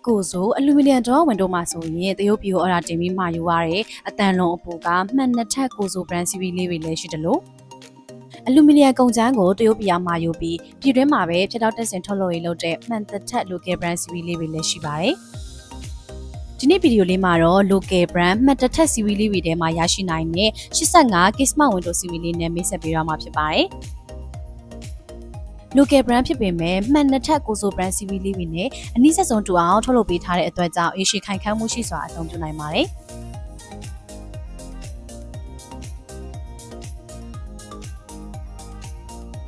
ကိုဆိုအလူမီနီယံဒေါ်ဝန်တို့မှာဆိုရင်တရုတ်ပြည်ကိုအော်ဒါတင်ပြီးမှာယူရတဲ့အတန်လုံးအပူကမှန်နှစ်ထက်ကိုဆိုဘရန်စီဗီလေးတွေလည်းရှိတယ်လို့အလူမီနီယံကုန်ကျန်းကိုတရုတ်ပြည်မှာယူပြီးပြည်တွင်းမှာပဲဖြစ်တော့တက်စင်ထုတ်လုပ်ရေးလုပ်တဲ့မှန်တစ်ထက် local brand CV လေးတွေလည်းရှိပါတယ်ဒီနေ့ဗီဒီယိုလေးမှာတော့ local brand မှတ်တစ်ထက် CV လေးတွေထဲမှာရရှိနိုင်တဲ့85 Kismet Window CV လေးနဲ့မိတ်ဆက်ပေးရမှာဖြစ်ပါတယ်local brand ဖြစ်ပေမဲ့မှန်နှစ်ထက်ကိုဆို brand CV လေးတွေနဲ့အနည်းဆက်ဆုံးတူအောင်ထုတ်လုပ်ပေးထားတဲ့အတွက်ကြောင့်အရှိခိုင်ခန့်မှုရှိစွာအသုံးပြုနိုင်ပါတယ်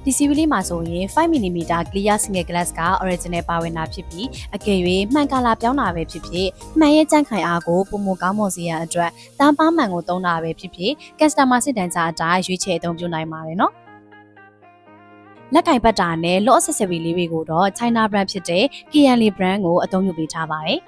ဒီ CV လေးမှာဆိုရင် 5mm clear single glass က original ပါဝင်တာဖြစ်ပြီးအကယ်၍မှန်ကာလာပြောင်းတာပဲဖြစ်ဖြစ်မှန်ရဲ့ကြန့်ခိုင်အားကိုပုံမကောင်းမွန်စေရန်အတွက်တန်းပါမှန်ကိုသုံးတာပဲဖြစ်ဖြစ် customer စစ်တမ်းစာအတိုင်းရွေးချယ်အသုံးပြုနိုင်ပါတယ်နော်လက်ကင်ပတ်တာနဲ့ low accessory လေးတွေကိုတော့ China brand ဖြစ်တဲ့ KNL brand ကိုအသုံးပြုပေးထားပါတယ်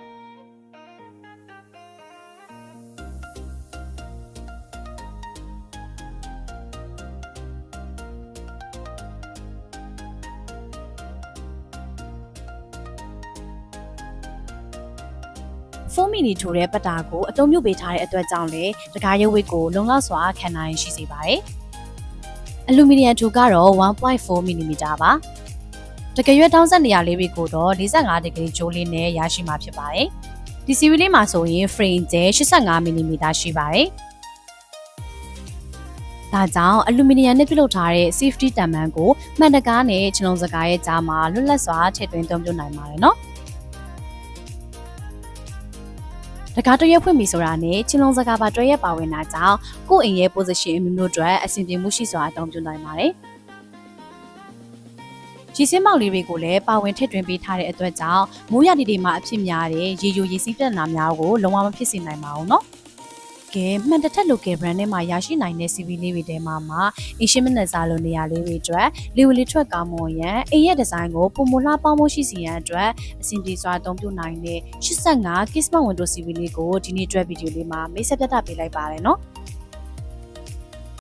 4mm ထိုးတဲ့ပတ်တာကိုအသုံးပြုပေးထားတဲ့အတွက်ကြောင့်လေတကားရုပ်ဝိတ်ကိုလုံလောက်စွာခံနိုင်ရှိစေပါတယ်။အလူမီနီယံထိုးကတော့ 1.4mm ပါ။တကယ်ရွက်တောင်းဆက်နေရလေးတွေကိုတော့45ဒီဂရီဂျိုးလေးနဲ့ရရှိမှာဖြစ်ပါတယ်။ဒီ CV လေးမှာဆိုရင် frame ကျဲ 85mm ရှိပါတယ်။ဒါကြောင့်အလူမီနီယံနဲ့ပြုလုပ်ထားတဲ့ safety တံမှန်ကိုမှန်တကားနဲ့ခြံလုံးစကားရဲ့ကြားမှာလွတ်လပ်စွာထည့်သွင်းသုံးပြုနိုင်ပါတယ်နော်။တကားတွဲရဖွင့်ပြီဆိုတာနဲ့ချင်းလုံးစကားပါတွဲရပါဝင်တာကြောင့်ကိုယ့်အိမ်ရဲ့ position အမျိုးမျိုးအတွက်အဆင်ပြေမှုရှိစွာအသုံးပြုနိုင်ပါတယ်။ရေစင်းမောက်လေးတွေကိုလည်းပါဝင်ထည့်သွင်းပေးထားတဲ့အတွက်ကြောင့်မိုးရာသီတွေမှာအဖြစ်များတဲ့ရေယိုရေစီးပြဿနာများကိုလုံးဝမဖြစ်စေနိုင်ပါဘူးနော်။ကဲမှန်တစ်ထက် local brand နဲ့မှာရရှိနိုင်တဲ့ CV လေးတွေထဲမှာအရှင်းမနက်စားလိုနေရာလေးတွေအတွက်လေဝလီထွက်ကောင်းမွန်ရန်အိမ်ရဲ့ဒီဇိုင်းကိုပုံမလှပေါင်းမှုရှိစေရန်အတွက်အဆင်ပြေစွာအသုံးပြုနိုင်တဲ့85 Kismet Window CV လေးကိုဒီနေ့အတွက်ဗီဒီယိုလေးမှာမိတ်ဆက်ပြသပေးလိုက်ပါတယ်နော်။